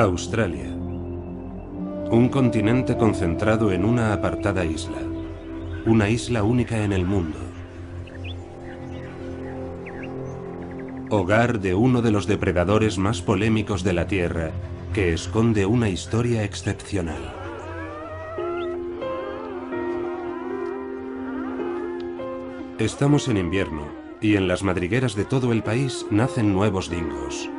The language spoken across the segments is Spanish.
Australia. Un continente concentrado en una apartada isla. Una isla única en el mundo. Hogar de uno de los depredadores más polémicos de la Tierra, que esconde una historia excepcional. Estamos en invierno, y en las madrigueras de todo el país nacen nuevos dingos.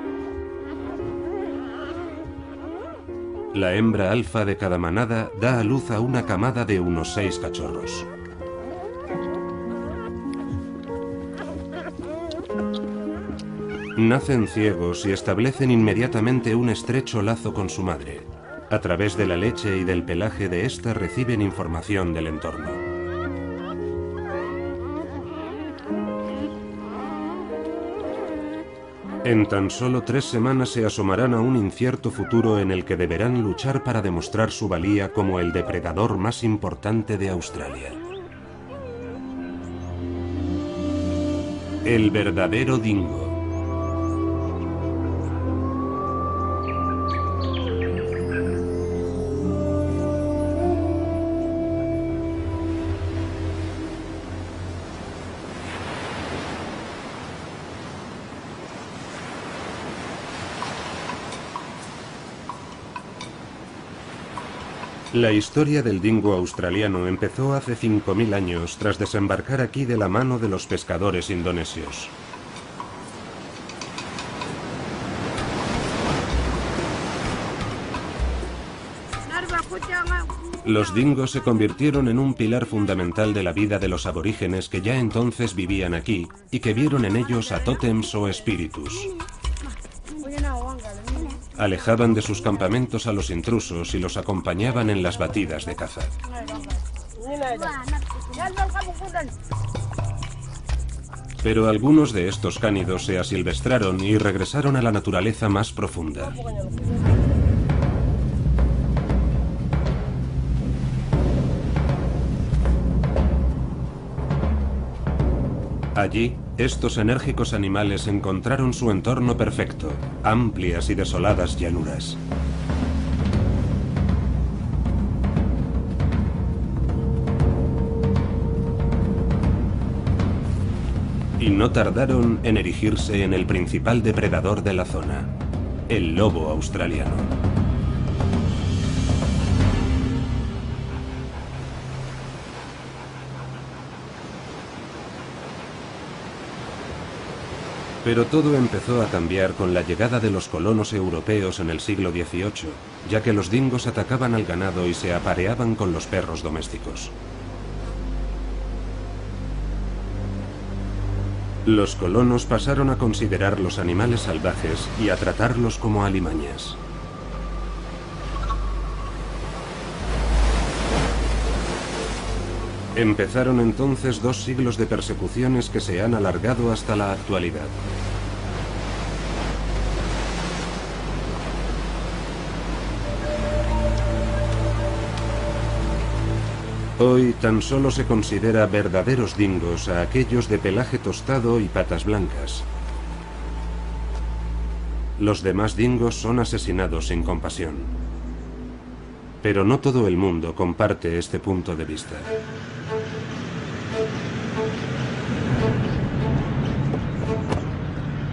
La hembra alfa de cada manada da a luz a una camada de unos 6 cachorros. Nacen ciegos y establecen inmediatamente un estrecho lazo con su madre. A través de la leche y del pelaje de ésta reciben información del entorno. En tan solo 3 semanas se asomarán a un incierto futuro en el que deberán luchar para demostrar su valía como el depredador más importante de Australia. El verdadero dingo. La historia del dingo australiano empezó hace 5000 años tras desembarcar aquí de la mano de los pescadores indonesios. Los dingos se convirtieron en un pilar fundamental de la vida de los aborígenes que ya entonces vivían aquí y que vieron en ellos a tótems o espíritus. Alejaban de sus campamentos a los intrusos y los acompañaban en las batidas de caza. Pero algunos de estos cánidos se asilvestraron y regresaron a la naturaleza más profunda. Allí, estos enérgicos animales encontraron su entorno perfecto, amplias y desoladas llanuras. Y no tardaron en erigirse en el principal depredador de la zona, el lobo australiano. Pero todo empezó a cambiar con la llegada de los colonos europeos en el siglo XVIII, ya que los dingos atacaban al ganado y se apareaban con los perros domésticos. Los colonos pasaron a considerar los animales salvajes y a tratarlos como alimañas. Empezaron entonces 2 siglos de persecuciones que se han alargado hasta la actualidad. Hoy tan solo se considera verdaderos dingos a aquellos de pelaje tostado y patas blancas. Los demás dingos son asesinados sin compasión. Pero no todo el mundo comparte este punto de vista.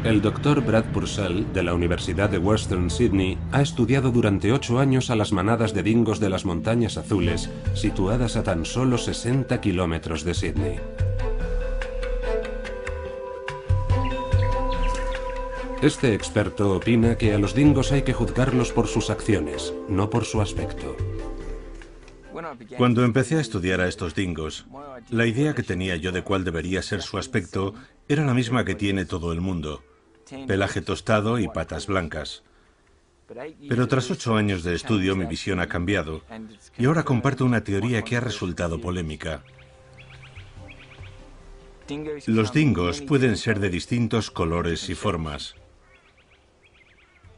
El Dr. Brad Purcell, de la Universidad de Western Sydney, ha estudiado durante 8 años a las manadas de dingos de las Montañas Azules, situadas a tan solo 60 kilómetros de Sydney. Este experto opina que a los dingos hay que juzgarlos por sus acciones, no por su aspecto. Cuando empecé a estudiar a estos dingos, la idea que tenía yo de cuál debería ser su aspecto era la misma que tiene todo el mundo: pelaje tostado y patas blancas. Pero tras 8 años de estudio mi visión ha cambiado y ahora comparto una teoría que ha resultado polémica. Los dingos pueden ser de distintos colores y formas.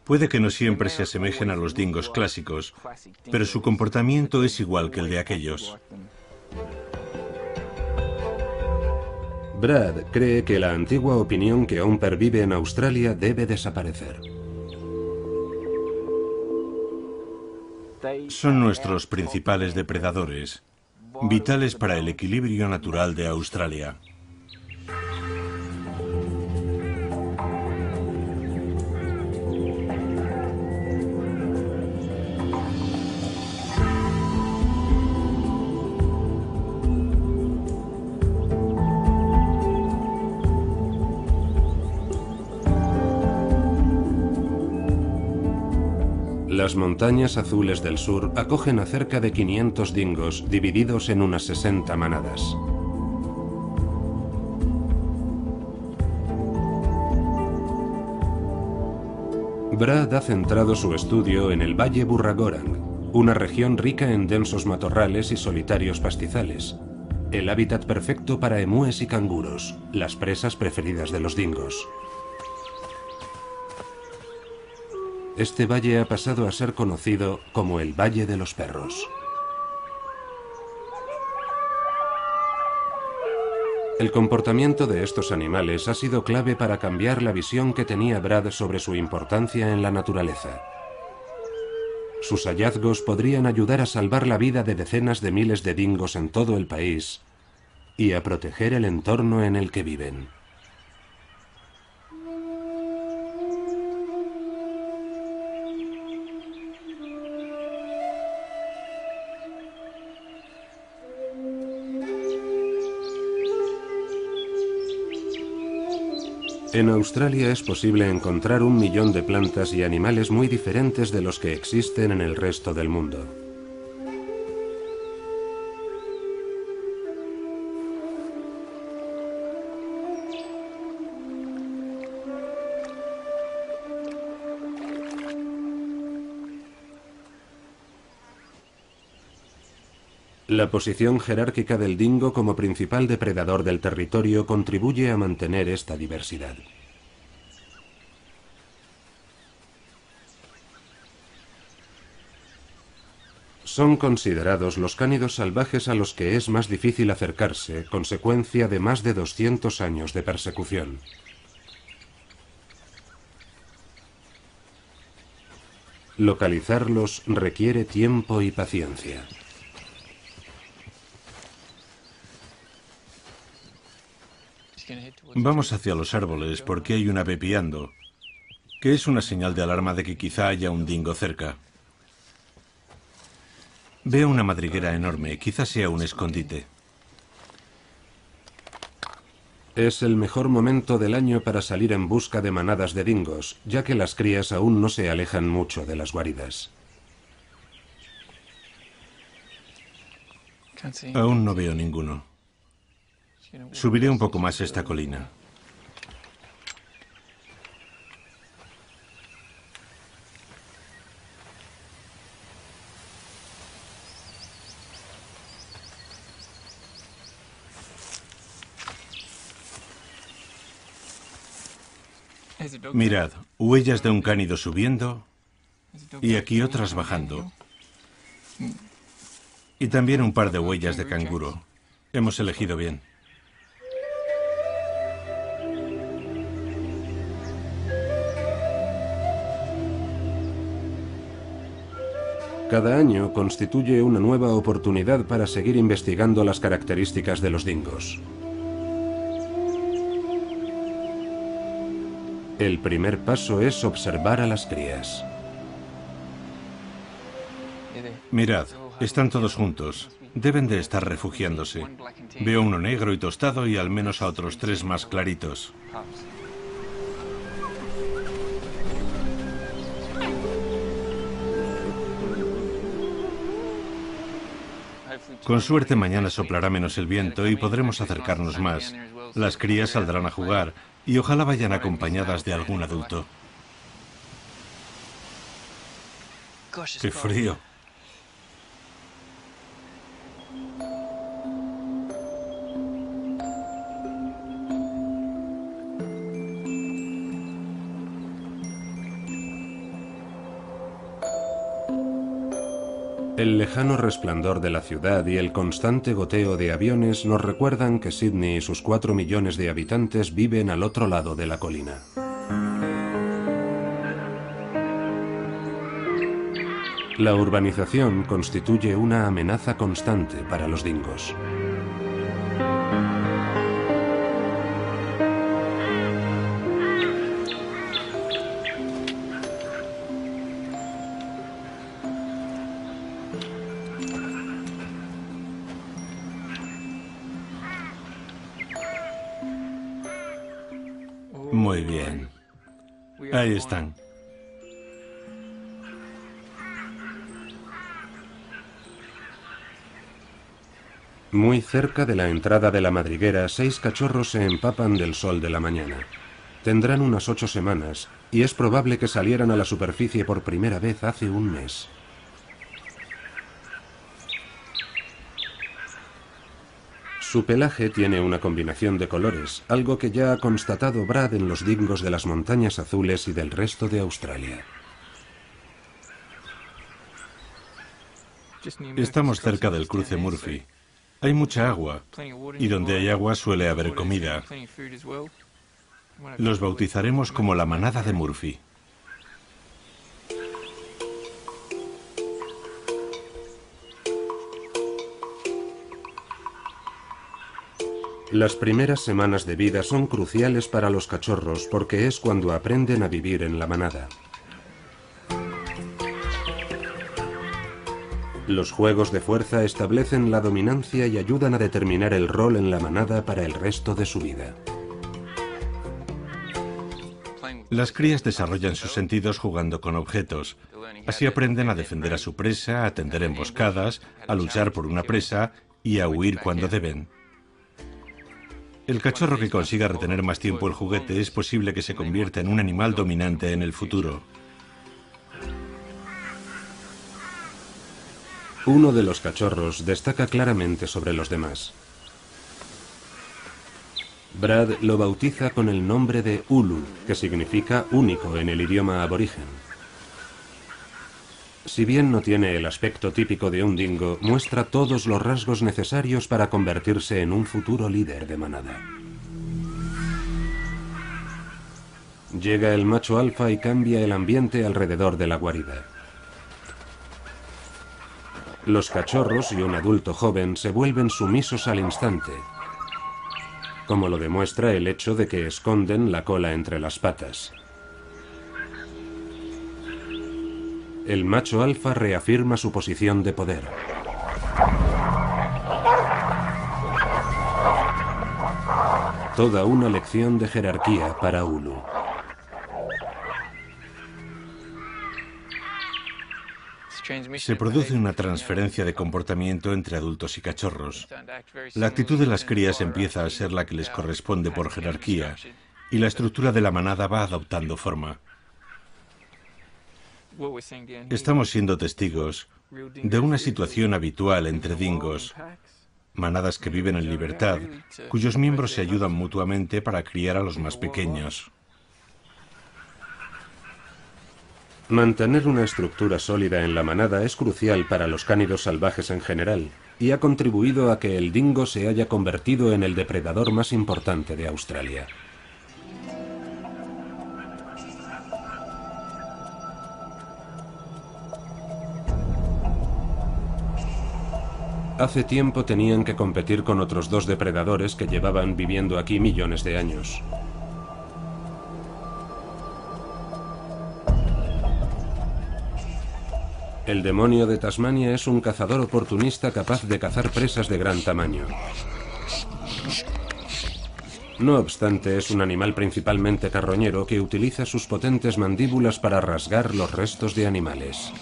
Puede que no siempre se asemejen a los dingos clásicos, pero su comportamiento es igual que el de aquellos. Brad cree que la antigua opinión que aún pervive en Australia debe desaparecer. Son nuestros principales depredadores, vitales para el equilibrio natural de Australia. Las montañas azules del sur acogen a cerca de 500 dingos divididos en unas 60 manadas. Brad ha centrado su estudio en el Valle Burragorang, una región rica en densos matorrales y solitarios pastizales, el hábitat perfecto para emúes y canguros, las presas preferidas de los dingos. Este valle ha pasado a ser conocido como el Valle de los Perros. El comportamiento de estos animales ha sido clave para cambiar la visión que tenía Brad sobre su importancia en la naturaleza. Sus hallazgos podrían ayudar a salvar la vida de decenas de miles de dingos en todo el país y a proteger el entorno en el que viven. En Australia es posible encontrar 1 millón de plantas y animales muy diferentes de los que existen en el resto del mundo. La posición jerárquica del dingo como principal depredador del territorio contribuye a mantener esta diversidad. Son considerados los cánidos salvajes a los que es más difícil acercarse, consecuencia de más de 200 años de persecución. Localizarlos requiere tiempo y paciencia. Vamos hacia los árboles porque hay un ave piando, que es una señal de alarma de que quizá haya un dingo cerca. Veo una madriguera enorme, quizás sea un escondite. Es el mejor momento del año para salir en busca de manadas de dingos, ya que las crías aún no se alejan mucho de las guaridas. Aún no veo ninguno. Subiré un poco más esta colina. Mirad, huellas de un cánido subiendo y aquí otras bajando. Y también un par de huellas de canguro. Hemos elegido bien. Cada año constituye una nueva oportunidad para seguir investigando las características de los dingos. El primer paso es observar a las crías. Mirad, están todos juntos. Deben de estar refugiándose. Veo uno negro y tostado y al menos a otros 3 más claritos. Con suerte mañana soplará menos el viento y podremos acercarnos más. Las crías saldrán a jugar y ojalá vayan acompañadas de algún adulto. ¡Qué frío! El lejano resplandor de la ciudad y el constante goteo de aviones nos recuerdan que Sydney y sus 4 millones de habitantes viven al otro lado de la colina. La urbanización constituye una amenaza constante para los dingos. Muy bien. Ahí están. Muy cerca de la entrada de la madriguera, 6 cachorros se empapan del sol de la mañana. Tendrán unas 8 semanas y es probable que salieran a la superficie por primera vez hace un mes. Su pelaje tiene una combinación de colores, algo que ya ha constatado Brad en los dingos de las montañas azules y del resto de Australia. Estamos cerca del cruce Murphy. Hay mucha agua, y donde hay agua suele haber comida. Los bautizaremos como la manada de Murphy. Las primeras semanas de vida son cruciales para los cachorros porque es cuando aprenden a vivir en la manada. Los juegos de fuerza establecen la dominancia y ayudan a determinar el rol en la manada para el resto de su vida. Las crías desarrollan sus sentidos jugando con objetos. Así aprenden a defender a su presa, a tender emboscadas, a luchar por una presa y a huir cuando deben. El cachorro que consiga retener más tiempo el juguete es posible que se convierta en un animal dominante en el futuro. Uno de los cachorros destaca claramente sobre los demás. Brad lo bautiza con el nombre de Ulu, que significa único en el idioma aborigen. Si bien no tiene el aspecto típico de un dingo, muestra todos los rasgos necesarios para convertirse en un futuro líder de manada. Llega el macho alfa y cambia el ambiente alrededor de la guarida. Los cachorros y un adulto joven se vuelven sumisos al instante, como lo demuestra el hecho de que esconden la cola entre las patas. El macho alfa reafirma su posición de poder. Toda una lección de jerarquía para Ulu. Se produce una transferencia de comportamiento entre adultos y cachorros. La actitud de las crías empieza a ser la que les corresponde por jerarquía, y la estructura de la manada va adoptando forma. Estamos siendo testigos de una situación habitual entre dingos, manadas que viven en libertad, cuyos miembros se ayudan mutuamente para criar a los más pequeños. Mantener una estructura sólida en la manada es crucial para los cánidos salvajes en general, y ha contribuido a que el dingo se haya convertido en el depredador más importante de Australia. Hace tiempo tenían que competir con otros 2 depredadores que llevaban viviendo aquí millones de años. El demonio de Tasmania es un cazador oportunista capaz de cazar presas de gran tamaño. No obstante, es un animal principalmente carroñero que utiliza sus potentes mandíbulas para rasgar los restos de animales.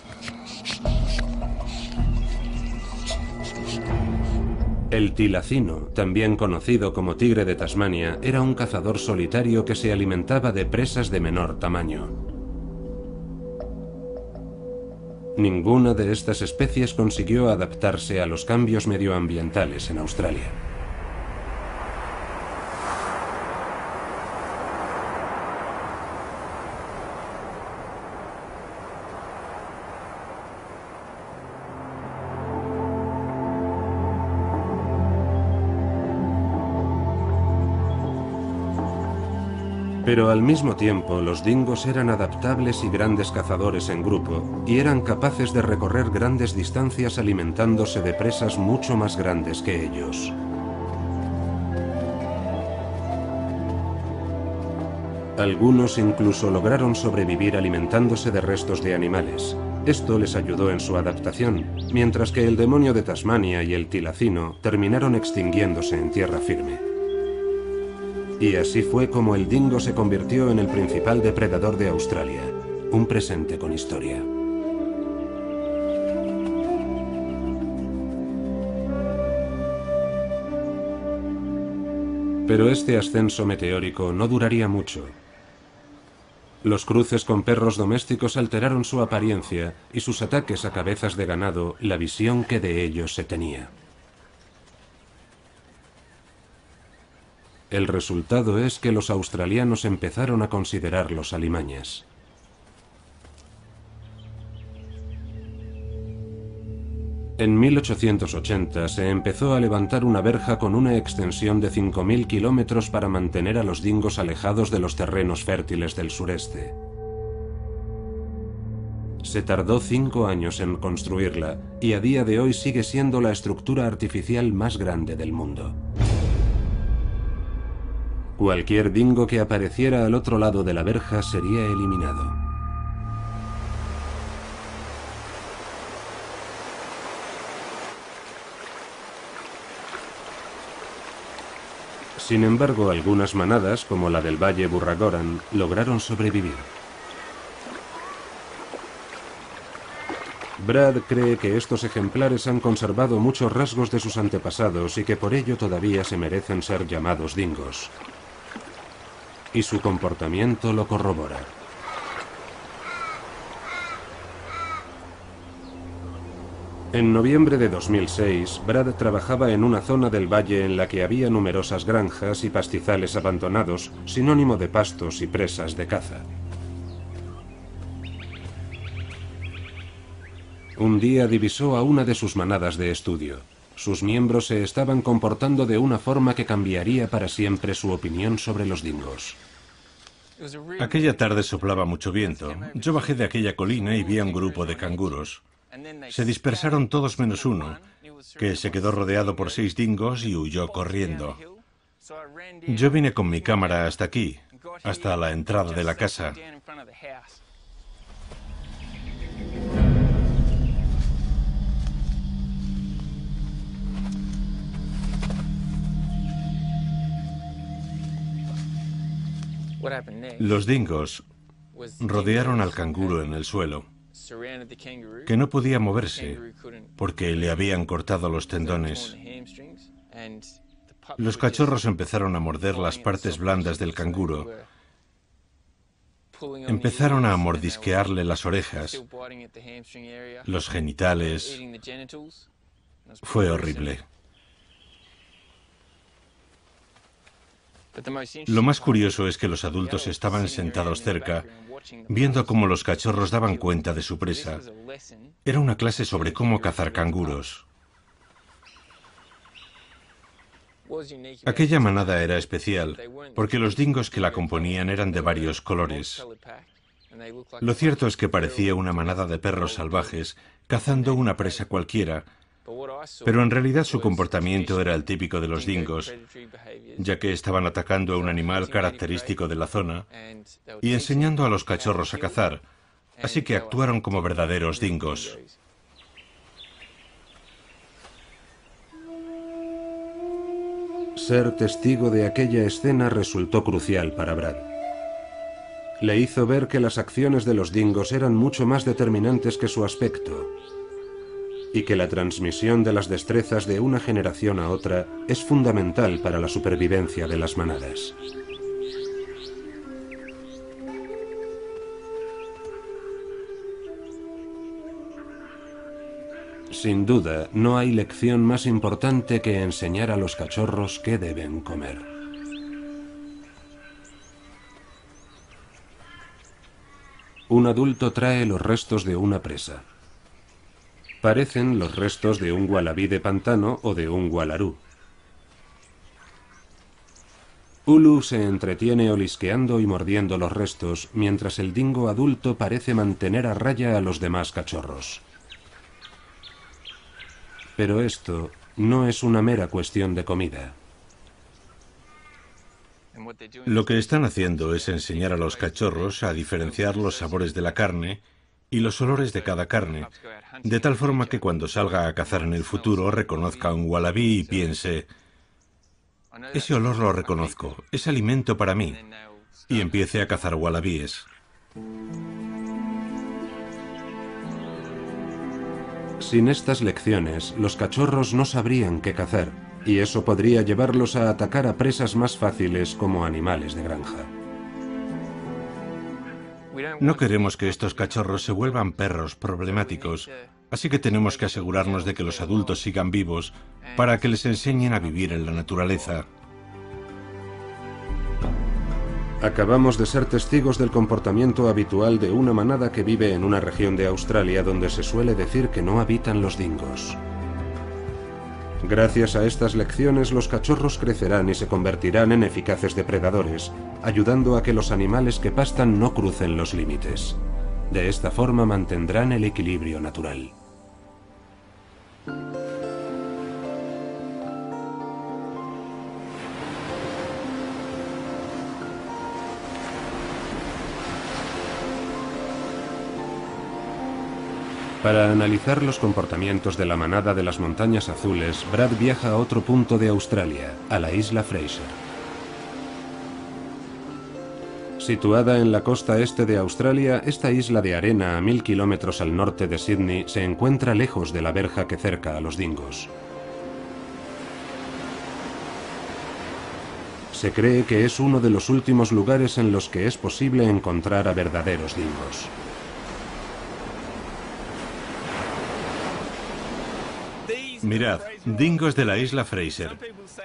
El tilacino, también conocido como tigre de Tasmania, era un cazador solitario que se alimentaba de presas de menor tamaño. Ninguna de estas especies consiguió adaptarse a los cambios medioambientales en Australia. Pero al mismo tiempo, los dingos eran adaptables y grandes cazadores en grupo, y eran capaces de recorrer grandes distancias alimentándose de presas mucho más grandes que ellos. Algunos incluso lograron sobrevivir alimentándose de restos de animales. Esto les ayudó en su adaptación, mientras que el demonio de Tasmania y el tilacino terminaron extinguiéndose en tierra firme. Y así fue como el dingo se convirtió en el principal depredador de Australia, un presente con historia. Pero este ascenso meteórico no duraría mucho. Los cruces con perros domésticos alteraron su apariencia y sus ataques a cabezas de ganado la visión que de ellos se tenía. El resultado es que los australianos empezaron a considerarlos alimañas. En 1880 se empezó a levantar una verja con una extensión de 5.000 kilómetros para mantener a los dingos alejados de los terrenos fértiles del sureste. Se tardó 5 años en construirla y a día de hoy sigue siendo la estructura artificial más grande del mundo. Cualquier dingo que apareciera al otro lado de la verja sería eliminado. Sin embargo, algunas manadas, como la del Valle Burragoran, lograron sobrevivir. Brad cree que estos ejemplares han conservado muchos rasgos de sus antepasados y que por ello todavía se merecen ser llamados dingos. Y su comportamiento lo corrobora. En noviembre de 2006, Brad trabajaba en una zona del valle en la que había numerosas granjas y pastizales abandonados, sinónimo de pastos y presas de caza. Un día divisó a una de sus manadas de estudio. Sus miembros se estaban comportando de una forma que cambiaría para siempre su opinión sobre los dingos. Aquella tarde soplaba mucho viento. Yo bajé de aquella colina y vi a un grupo de canguros. Se dispersaron todos menos uno, que se quedó rodeado por 6 dingos y huyó corriendo. Yo vine con mi cámara hasta aquí, hasta la entrada de la casa. Los dingos rodearon al canguro en el suelo, que no podía moverse porque le habían cortado los tendones. Los cachorros empezaron a morder las partes blandas del canguro. Empezaron a mordisquearle las orejas, los genitales. Fue horrible. Lo más curioso es que los adultos estaban sentados cerca, viendo cómo los cachorros daban cuenta de su presa. Era una clase sobre cómo cazar canguros. Aquella manada era especial, porque los dingos que la componían eran de varios colores. Lo cierto es que parecía una manada de perros salvajes, cazando una presa cualquiera, pero en realidad su comportamiento era el típico de los dingos, ya que estaban atacando a un animal característico de la zona y enseñando a los cachorros a cazar, así que actuaron como verdaderos dingos. Ser testigo de aquella escena resultó crucial para Brad. Le hizo ver que las acciones de los dingos eran mucho más determinantes que su aspecto, y que la transmisión de las destrezas de una generación a otra es fundamental para la supervivencia de las manadas. Sin duda, no hay lección más importante que enseñar a los cachorros qué deben comer. Un adulto trae los restos de una presa. Parecen los restos de un ualabí de pantano o de un ualarú. Ulu se entretiene olisqueando y mordiendo los restos, mientras el dingo adulto parece mantener a raya a los demás cachorros. Pero esto no es una mera cuestión de comida. Lo que están haciendo es enseñar a los cachorros a diferenciar los sabores de la carne y los olores de cada carne, de tal forma que cuando salga a cazar en el futuro reconozca un wallaby y piense: ese olor lo reconozco, es alimento para mí, y empiece a cazar wallabies. Sin estas lecciones, los cachorros no sabrían qué cazar, y eso podría llevarlos a atacar a presas más fáciles como animales de granja. No queremos que estos cachorros se vuelvan perros problemáticos, así que tenemos que asegurarnos de que los adultos sigan vivos para que les enseñen a vivir en la naturaleza. Acabamos de ser testigos del comportamiento habitual de una manada que vive en una región de Australia donde se suele decir que no habitan los dingos. Gracias a estas lecciones, los cachorros crecerán y se convertirán en eficaces depredadores, ayudando a que los animales que pastan no crucen los límites. De esta forma mantendrán el equilibrio natural. Para analizar los comportamientos de la manada de las montañas azules, Brad viaja a otro punto de Australia, a la isla Fraser. Situada en la costa este de Australia, esta isla de arena a 1000 kilómetros al norte de Sydney se encuentra lejos de la verja que cerca a los dingos. Se cree que es uno de los últimos lugares en los que es posible encontrar a verdaderos dingos. Mirad, dingos de la isla Fraser.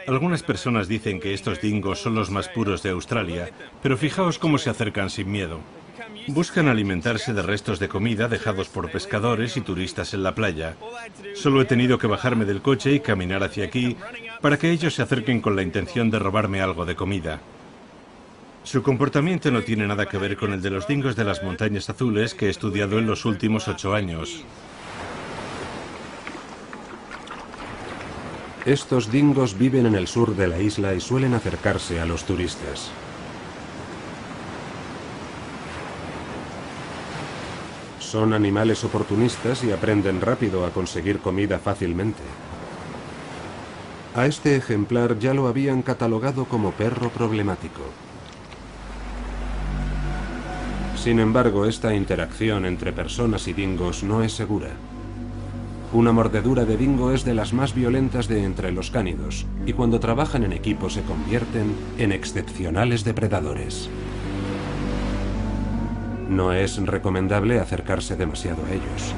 Algunas personas dicen que estos dingos son los más puros de Australia, pero fijaos cómo se acercan sin miedo. Buscan alimentarse de restos de comida dejados por pescadores y turistas en la playa. Solo he tenido que bajarme del coche y caminar hacia aquí para que ellos se acerquen con la intención de robarme algo de comida. Su comportamiento no tiene nada que ver con el de los dingos de las montañas azules que he estudiado en los últimos 8 años. Estos dingos viven en el sur de la isla y suelen acercarse a los turistas. Son animales oportunistas y aprenden rápido a conseguir comida fácilmente. A este ejemplar ya lo habían catalogado como perro problemático. Sin embargo, esta interacción entre personas y dingos no es segura. Una mordedura de dingo es de las más violentas de entre los cánidos, y cuando trabajan en equipo se convierten en excepcionales depredadores. No es recomendable acercarse demasiado a ellos.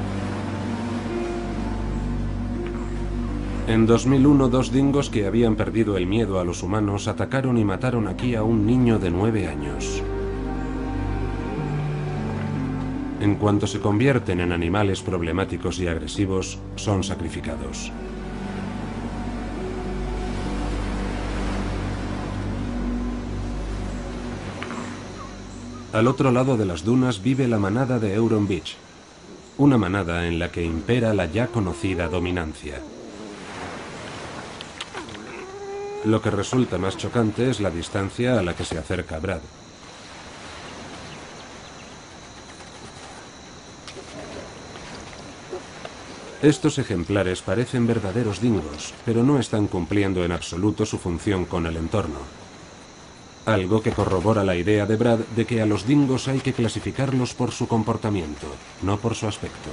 En 2001, 2 dingos que habían perdido el miedo a los humanos atacaron y mataron aquí a un niño de 9 años. En cuanto se convierten en animales problemáticos y agresivos, son sacrificados. Al otro lado de las dunas vive la manada de Euron Beach, una manada en la que impera la ya conocida dominancia. Lo que resulta más chocante es la distancia a la que se acerca Brad. Estos ejemplares parecen verdaderos dingos, pero no están cumpliendo en absoluto su función con el entorno. Algo que corrobora la idea de Brad de que a los dingos hay que clasificarlos por su comportamiento, no por su aspecto.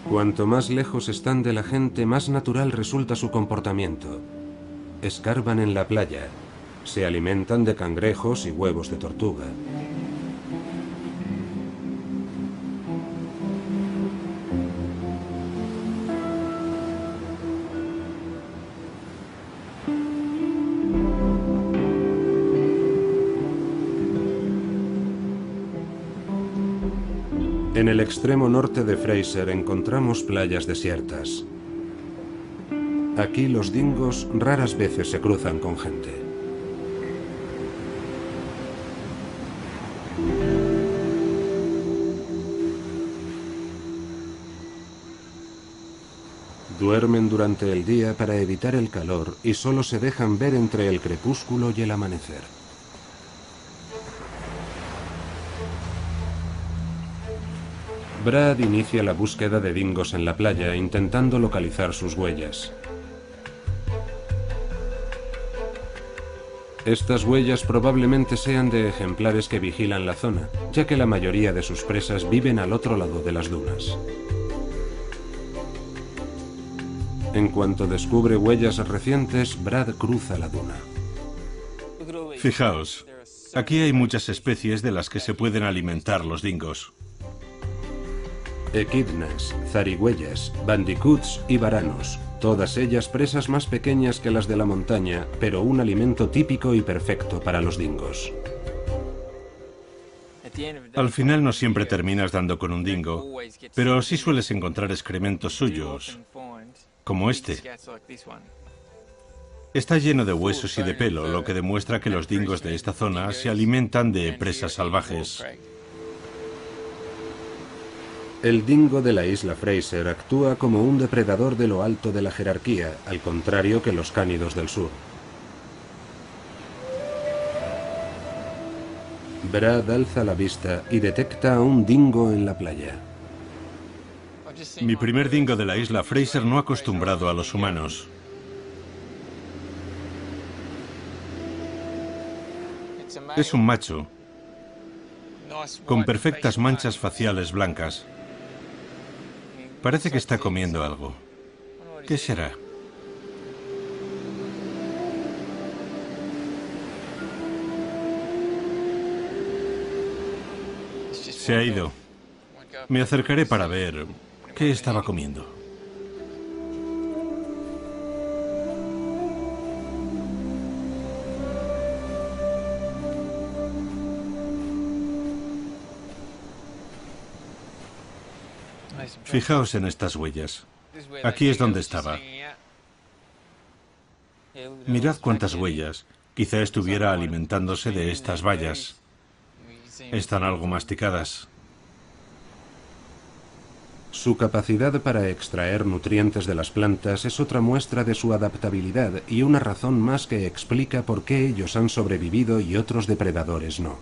Cuanto más lejos están de la gente, más natural resulta su comportamiento. Escarban en la playa, se alimentan de cangrejos y huevos de tortuga. En el extremo norte de Fraser encontramos playas desiertas. Aquí los dingos raras veces se cruzan con gente. Duermen durante el día para evitar el calor y solo se dejan ver entre el crepúsculo y el amanecer. Brad inicia la búsqueda de dingos en la playa, intentando localizar sus huellas. Estas huellas probablemente sean de ejemplares que vigilan la zona, ya que la mayoría de sus presas viven al otro lado de las dunas. En cuanto descubre huellas recientes, Brad cruza la duna. Fijaos, aquí hay muchas especies de las que se pueden alimentar los dingos. Equidnas, zarigüeyas, bandicoots y varanos, todas ellas presas más pequeñas que las de la montaña, pero un alimento típico y perfecto para los dingos. Al final no siempre terminas dando con un dingo, pero sí sueles encontrar excrementos suyos, como este. Está lleno de huesos y de pelo, lo que demuestra que los dingos de esta zona se alimentan de presas salvajes. El dingo de la isla Fraser actúa como un depredador de lo alto de la jerarquía, al contrario que los cánidos del sur. Brad alza la vista y detecta a un dingo en la playa. Mi primer dingo de la isla Fraser no acostumbrado a los humanos. Es un macho, con perfectas manchas faciales blancas. Parece que está comiendo algo. ¿Qué será? Se ha ido. Me acercaré para ver qué estaba comiendo. Fijaos en estas huellas. Aquí es donde estaba. Mirad cuántas huellas. Quizá estuviera alimentándose de estas bayas. Están algo masticadas. Su capacidad para extraer nutrientes de las plantas es otra muestra de su adaptabilidad y una razón más que explica por qué ellos han sobrevivido y otros depredadores no.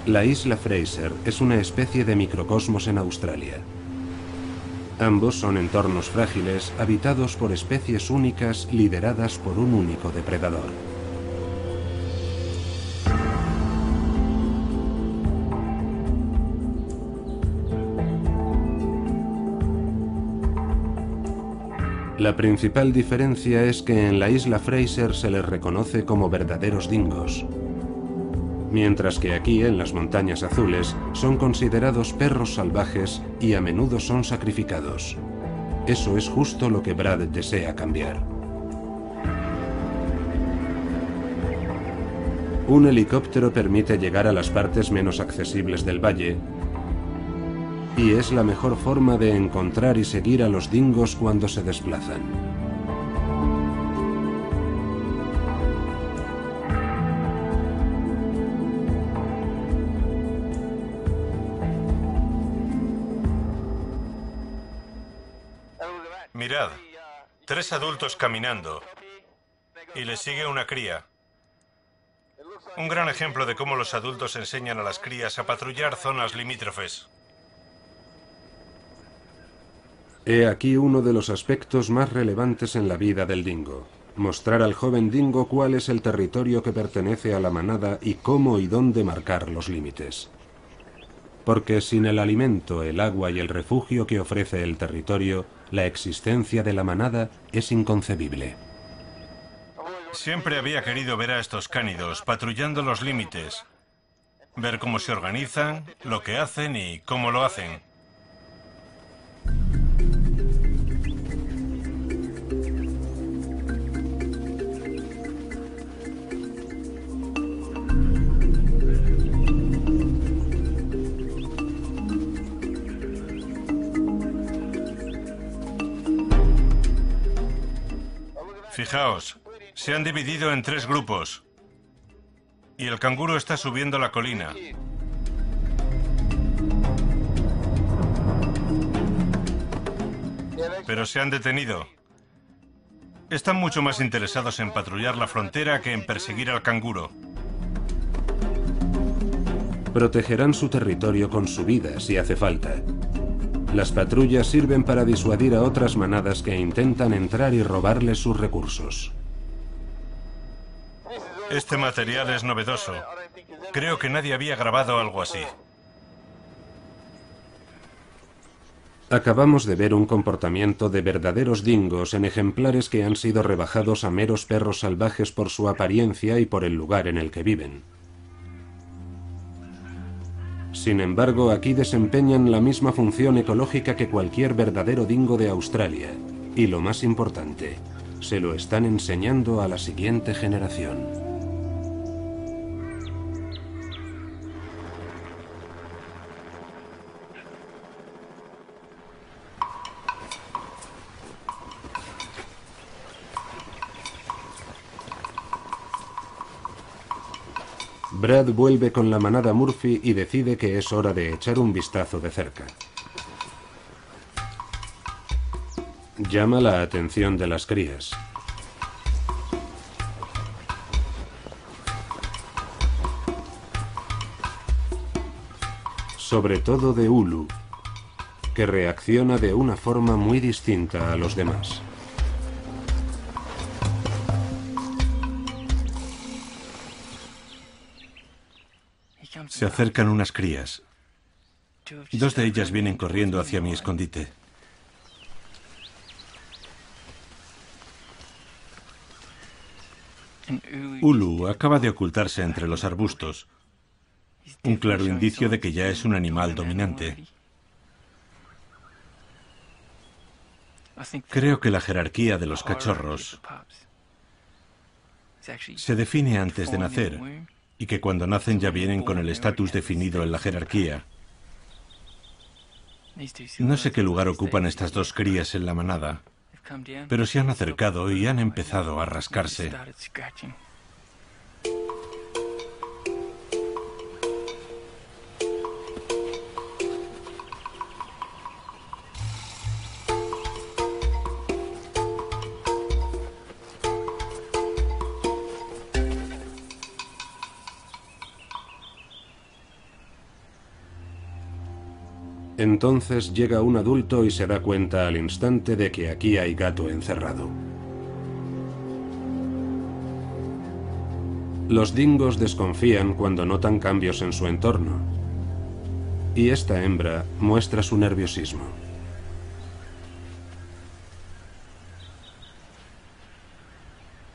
La isla Fraser es una especie de microcosmos en Australia. Ambos son entornos frágiles, habitados por especies únicas, lideradas por un único depredador. La principal diferencia es que en la isla Fraser se les reconoce como verdaderos dingos, mientras que aquí, en las Montañas Azules, son considerados perros salvajes y a menudo son sacrificados. Eso es justo lo que Brad desea cambiar. Un helicóptero permite llegar a las partes menos accesibles del valle y es la mejor forma de encontrar y seguir a los dingos cuando se desplazan. Mirad, 3 adultos caminando y les sigue una cría. Un gran ejemplo de cómo los adultos enseñan a las crías a patrullar zonas limítrofes. He aquí uno de los aspectos más relevantes en la vida del dingo. Mostrar al joven dingo cuál es el territorio que pertenece a la manada y cómo y dónde marcar los límites. Porque sin el alimento, el agua y el refugio que ofrece el territorio, la existencia de la manada es inconcebible. Siempre había querido ver a estos cánidos patrullando los límites, ver cómo se organizan, lo que hacen y cómo lo hacen. Fijaos, se han dividido en 3 grupos. Y el canguro está subiendo la colina. Pero se han detenido. Están mucho más interesados en patrullar la frontera que en perseguir al canguro. Protegerán su territorio con su vida si hace falta. Las patrullas sirven para disuadir a otras manadas que intentan entrar y robarles sus recursos. Este material es novedoso. Creo que nadie había grabado algo así. Acabamos de ver un comportamiento de verdaderos dingos en ejemplares que han sido rebajados a meros perros salvajes por su apariencia y por el lugar en el que viven. Sin embargo, aquí desempeñan la misma función ecológica que cualquier verdadero dingo de Australia. Y lo más importante, se lo están enseñando a la siguiente generación. Brad vuelve con la manada Murphy y decide que es hora de echar un vistazo de cerca. Llama la atención de las crías. Sobre todo de Ulu, que reacciona de una forma muy distinta a los demás. Se acercan unas crías. 2 de ellas vienen corriendo hacia mi escondite. Ulu acaba de ocultarse entre los arbustos. Un claro indicio de que ya es un animal dominante. Creo que la jerarquía de los cachorros se define antes de nacer y que cuando nacen ya vienen con el estatus definido en la jerarquía. No sé qué lugar ocupan estas 2 crías en la manada, pero se han acercado y han empezado a rascarse. Entonces llega un adulto y se da cuenta al instante de que aquí hay gato encerrado. Los dingos desconfían cuando notan cambios en su entorno. Y esta hembra muestra su nerviosismo.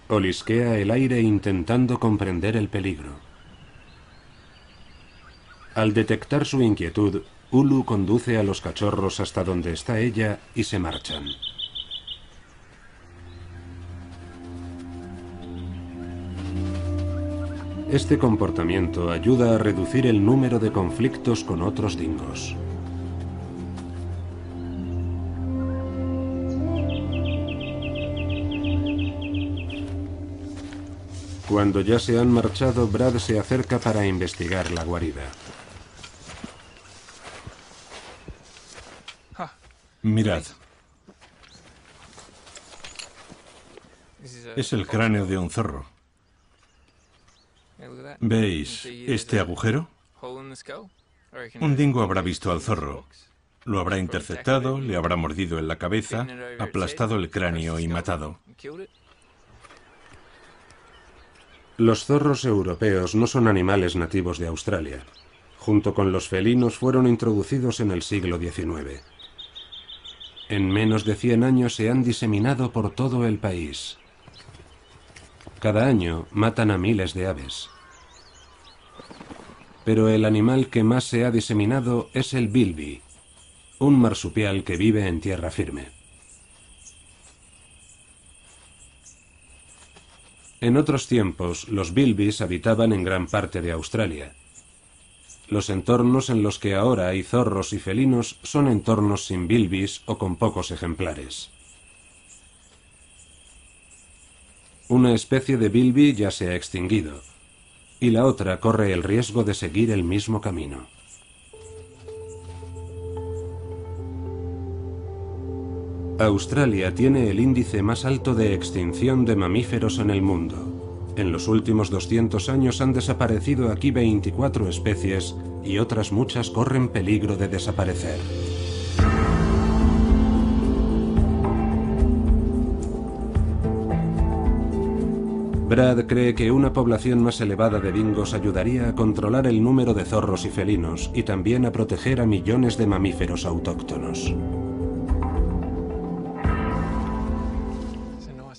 Olisquea el aire intentando comprender el peligro. Al detectar su inquietud, Ulu conduce a los cachorros hasta donde está ella y se marchan. Este comportamiento ayuda a reducir el número de conflictos con otros dingos. Cuando ya se han marchado, Brad se acerca para investigar la guarida. Mirad. Es el cráneo de un zorro. ¿Veis este agujero? Un dingo habrá visto al zorro. Lo habrá interceptado, le habrá mordido en la cabeza, aplastado el cráneo y matado. Los zorros europeos no son animales nativos de Australia. Junto con los felinos fueron introducidos en el siglo XIX. En menos de 100 años se han diseminado por todo el país. Cada año matan a miles de aves. Pero el animal que más se ha diseminado es el bilby, un marsupial que vive en tierra firme. En otros tiempos, los bilbys habitaban en gran parte de Australia. Los entornos en los que ahora hay zorros y felinos son entornos sin bilbys o con pocos ejemplares. Una especie de bilby ya se ha extinguido, y la otra corre el riesgo de seguir el mismo camino. Australia tiene el índice más alto de extinción de mamíferos en el mundo. En los últimos 200 años han desaparecido aquí 24 especies y otras muchas corren peligro de desaparecer. Brad cree que una población más elevada de dingos ayudaría a controlar el número de zorros y felinos y también a proteger a millones de mamíferos autóctonos.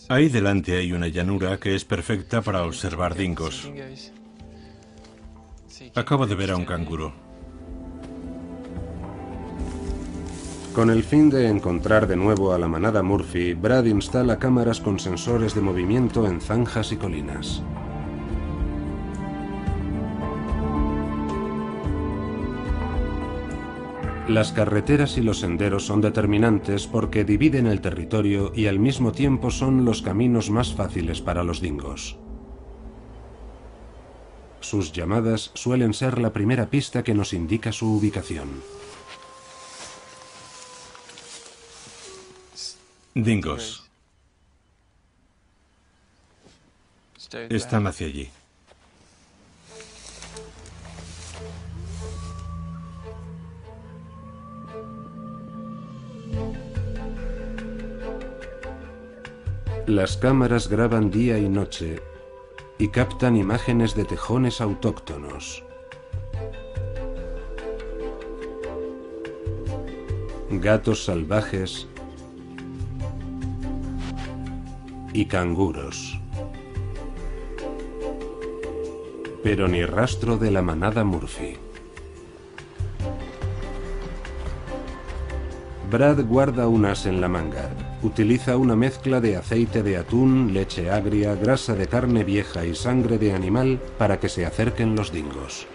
Ahí delante hay una llanura que es perfecta para observar dingos. Acabo de ver a un canguro. Con el fin de encontrar de nuevo a la manada Murphy, Brad instala cámaras con sensores de movimiento en zanjas y colinas. Las carreteras y los senderos son determinantes porque dividen el territorio y al mismo tiempo son los caminos más fáciles para los dingos. Sus llamadas suelen ser la primera pista que nos indica su ubicación. Dingos. Están hacia allí. Las cámaras graban día y noche y captan imágenes de tejones autóctonos, gatos salvajes y canguros. Pero ni rastro de la manada Murphy. Brad guarda un as en la manga. Utiliza una mezcla de aceite de atún, leche agria, grasa de carne vieja y sangre de animal para que se acerquen los dingos.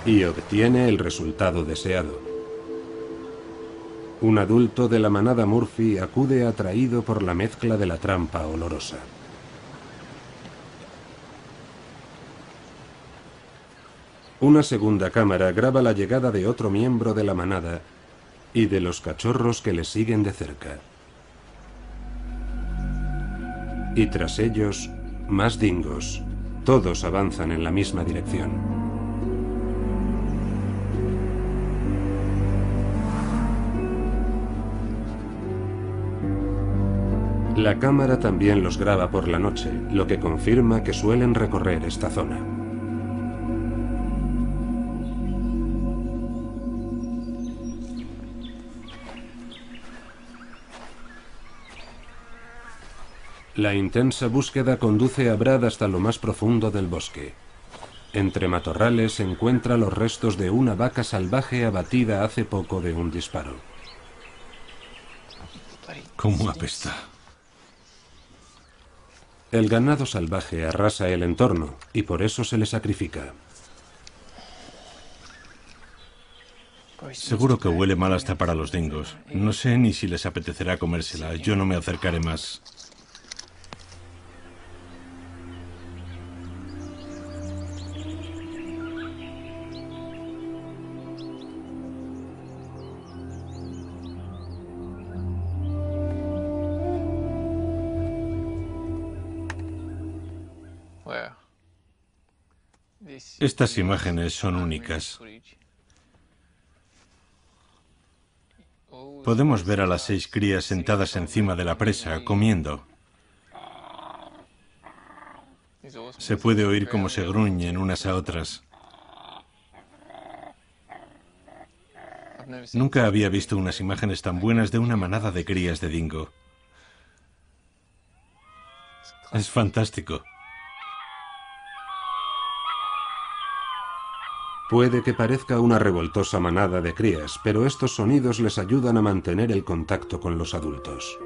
Y obtiene el resultado deseado. Un adulto de la manada Murphy acude atraído por la mezcla de la trampa olorosa. Una segunda cámara graba la llegada de otro miembro de la manada y de los cachorros que le siguen de cerca. Y tras ellos, más dingos. Todos avanzan en la misma dirección. La cámara también los graba por la noche, lo que confirma que suelen recorrer esta zona. La intensa búsqueda conduce a Brad hasta lo más profundo del bosque. Entre matorrales encuentra los restos de una vaca salvaje abatida hace poco de un disparo. ¿Cómo apesta? El ganado salvaje arrasa el entorno y por eso se le sacrifica. Seguro que huele mal hasta para los dingos. No sé ni si les apetecerá comérsela. Yo no me acercaré más. Estas imágenes son únicas. Podemos ver a las 6 crías sentadas encima de la presa, comiendo. Se puede oír cómo se gruñen unas a otras. Nunca había visto unas imágenes tan buenas de una manada de crías de dingo. Es fantástico. Puede que parezca una revoltosa manada de crías, pero estos sonidos les ayudan a mantener el contacto con los adultos.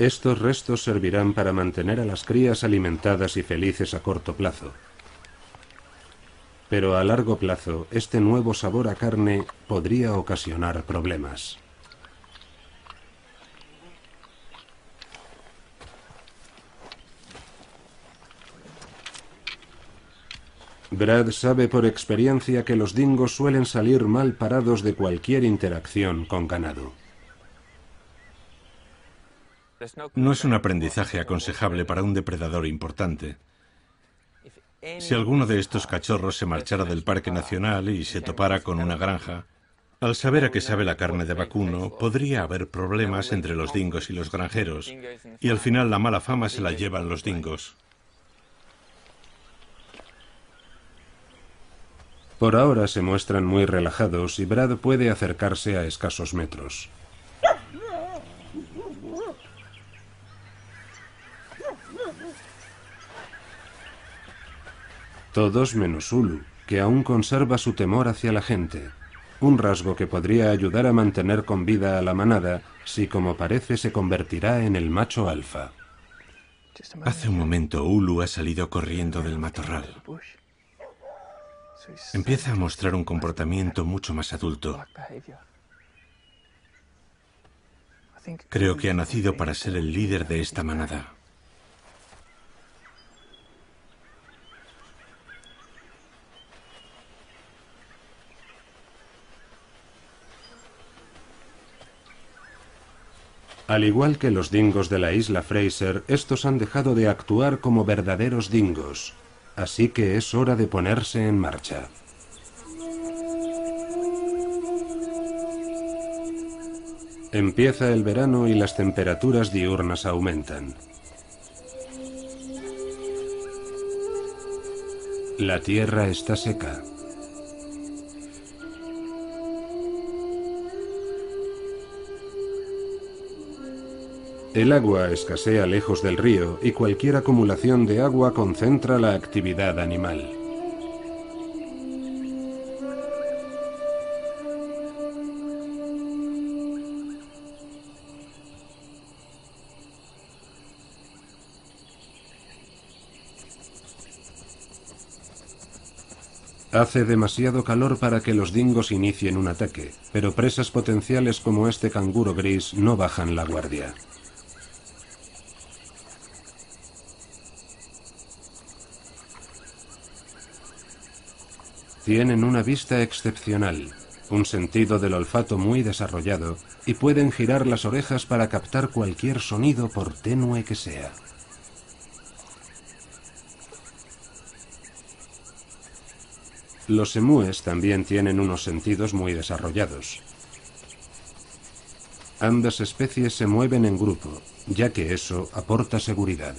Estos restos servirán para mantener a las crías alimentadas y felices a corto plazo. Pero a largo plazo, este nuevo sabor a carne podría ocasionar problemas. Brad sabe por experiencia que los dingos suelen salir mal parados de cualquier interacción con ganado. No es un aprendizaje aconsejable para un depredador importante. Si alguno de estos cachorros se marchara del parque nacional y se topara con una granja, al saber a qué sabe la carne de vacuno, podría haber problemas entre los dingos y los granjeros, y al final la mala fama se la llevan los dingos. Por ahora se muestran muy relajados y Brad puede acercarse a escasos metros. Todos menos Ulu, que aún conserva su temor hacia la gente, un rasgo que podría ayudar a mantener con vida a la manada si, como parece, se convertirá en el macho alfa. Hace un momento Ulu ha salido corriendo del matorral. Empieza a mostrar un comportamiento mucho más adulto. Creo que ha nacido para ser el líder de esta manada. Al igual que los dingos de la isla Fraser, estos han dejado de actuar como verdaderos dingos, así que es hora de ponerse en marcha. Empieza el verano y las temperaturas diurnas aumentan. La tierra está seca. El agua escasea lejos del río y cualquier acumulación de agua concentra la actividad animal. Hace demasiado calor para que los dingos inicien un ataque, pero presas potenciales como este canguro gris no bajan la guardia. Tienen una vista excepcional, un sentido del olfato muy desarrollado y pueden girar las orejas para captar cualquier sonido por tenue que sea. Los emúes también tienen unos sentidos muy desarrollados. Ambas especies se mueven en grupo, ya que eso aporta seguridad.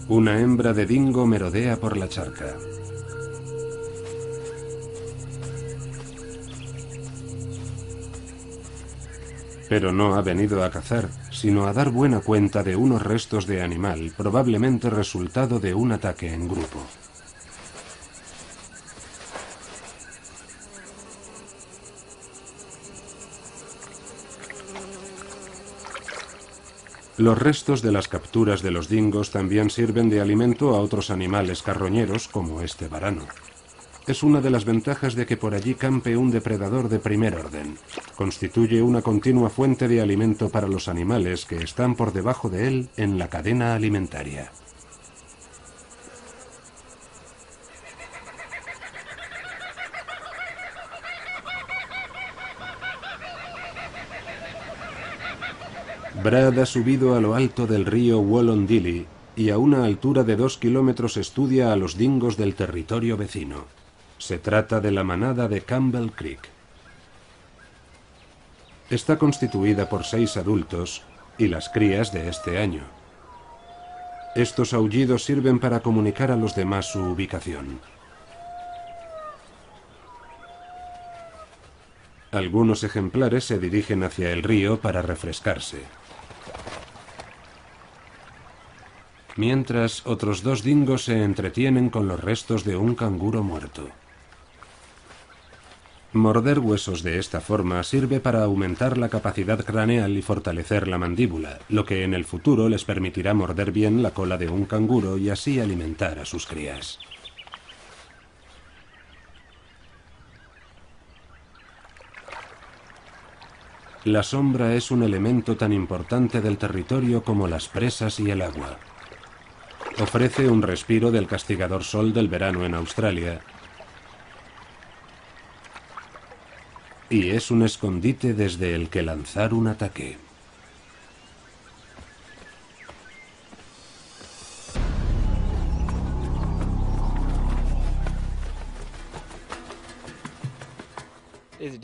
Una hembra de dingo merodea por la charca. Pero no ha venido a cazar, sino a dar buena cuenta de unos restos de animal, probablemente resultado de un ataque en grupo. Los restos de las capturas de los dingos también sirven de alimento a otros animales carroñeros como este varano. Es una de las ventajas de que por allí campe un depredador de primer orden. Constituye una continua fuente de alimento para los animales que están por debajo de él en la cadena alimentaria. Brad ha subido a lo alto del río Wollondilly y a una altura de 2 kilómetros estudia a los dingos del territorio vecino. Se trata de la manada de Campbell Creek. Está constituida por 6 adultos y las crías de este año. Estos aullidos sirven para comunicar a los demás su ubicación. Algunos ejemplares se dirigen hacia el río para refrescarse. Mientras, otros 2 dingos se entretienen con los restos de un canguro muerto. Morder huesos de esta forma sirve para aumentar la capacidad craneal y fortalecer la mandíbula, lo que en el futuro les permitirá morder bien la cola de un canguro y así alimentar a sus crías. La sombra es un elemento tan importante del territorio como las presas y el agua. Ofrece un respiro del castigador sol del verano en Australia y es un escondite desde el que lanzar un ataque.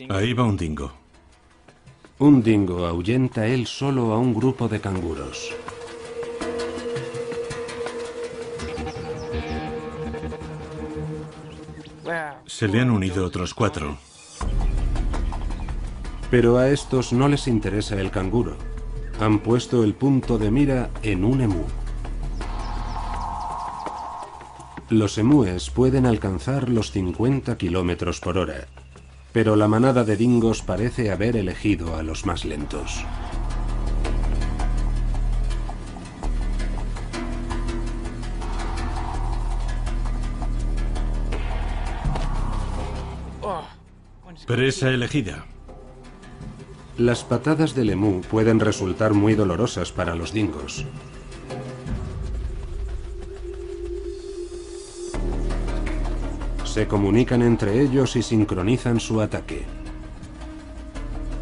Ahí va un dingo. Un dingo ahuyenta él solo a un grupo de canguros. Se le han unido otros 4. Pero a estos no les interesa el canguro. Han puesto el punto de mira en un emú. Los emúes pueden alcanzar los 50 kilómetros por hora, pero la manada de dingos parece haber elegido a los más lentos. Presa elegida. Las patadas del emú pueden resultar muy dolorosas para los dingos. Se comunican entre ellos y sincronizan su ataque.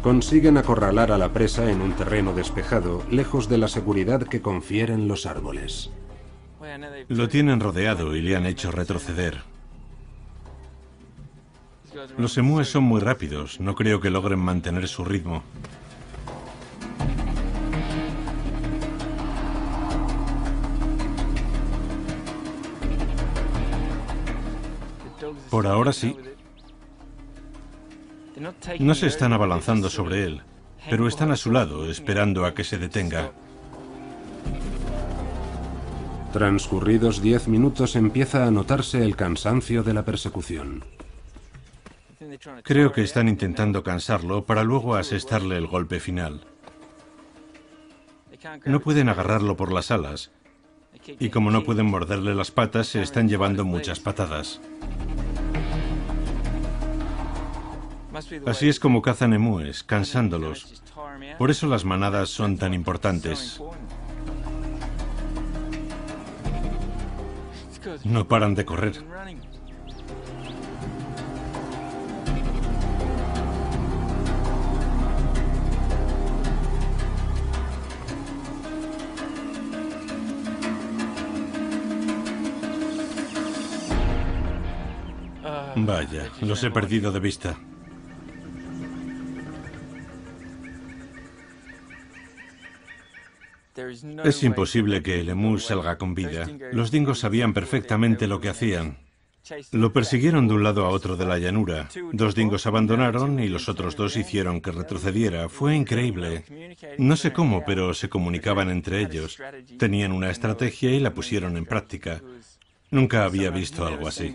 Consiguen acorralar a la presa en un terreno despejado, lejos de la seguridad que confieren los árboles. Lo tienen rodeado y le han hecho retroceder. Los emúes son muy rápidos, no creo que logren mantener su ritmo. Por ahora sí. No se están abalanzando sobre él, pero están a su lado, esperando a que se detenga. Transcurridos 10 minutos empieza a notarse el cansancio de la persecución. Creo que están intentando cansarlo para luego asestarle el golpe final. No pueden agarrarlo por las alas, y como no pueden morderle las patas, se están llevando muchas patadas. Así es como cazan emúes, cansándolos. Por eso las manadas son tan importantes. No paran de correr. Vaya, los he perdido de vista. Es imposible que el emú salga con vida. Los dingos sabían perfectamente lo que hacían. Lo persiguieron de un lado a otro de la llanura. 2 dingos abandonaron y los otros 2 hicieron que retrocediera. Fue increíble. No sé cómo, pero se comunicaban entre ellos. Tenían una estrategia y la pusieron en práctica. Nunca había visto algo así.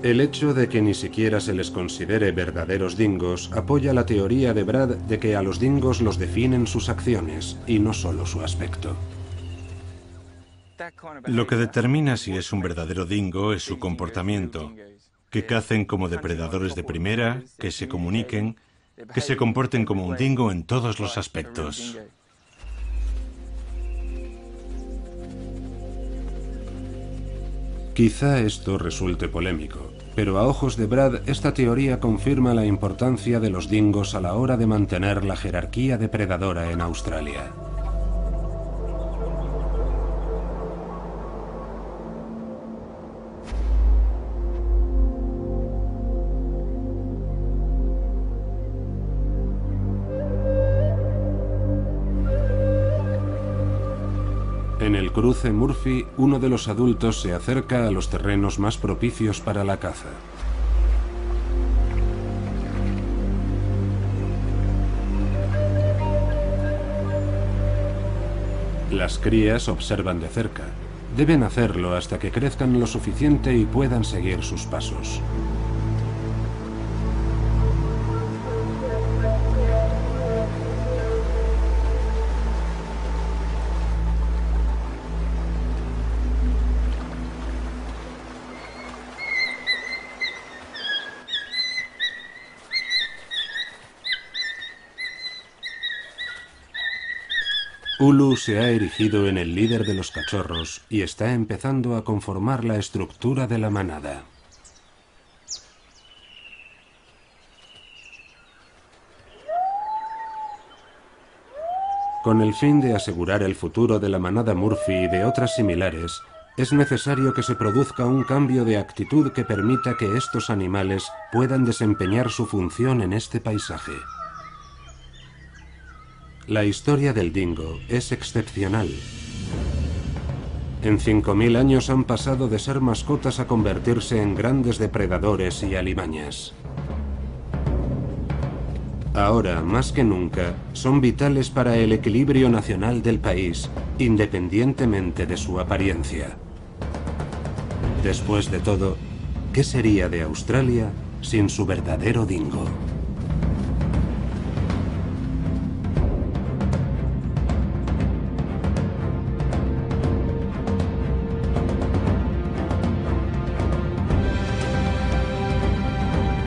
El hecho de que ni siquiera se les considere verdaderos dingos apoya la teoría de Brad de que a los dingos los definen sus acciones y no solo su aspecto. Lo que determina si es un verdadero dingo es su comportamiento. Que cacen como depredadores de primera, que se comuniquen, que se comporten como un dingo en todos los aspectos. Quizá esto resulte polémico, pero a ojos de Brad esta teoría confirma la importancia de los dingos a la hora de mantener la jerarquía depredadora en Australia. En el cruce Murphy, uno de los adultos se acerca a los terrenos más propicios para la caza. Las crías observan de cerca. Deben hacerlo hasta que crezcan lo suficiente y puedan seguir sus pasos. Ulu se ha erigido en el líder de los cachorros y está empezando a conformar la estructura de la manada. Con el fin de asegurar el futuro de la manada Murphy y de otras similares, es necesario que se produzca un cambio de actitud que permita que estos animales puedan desempeñar su función en este paisaje. La historia del dingo es excepcional. En 5000 años han pasado de ser mascotas a convertirse en grandes depredadores y alimañas. Ahora, más que nunca, son vitales para el equilibrio nacional del país, independientemente de su apariencia. Después de todo, ¿qué sería de Australia sin su verdadero dingo?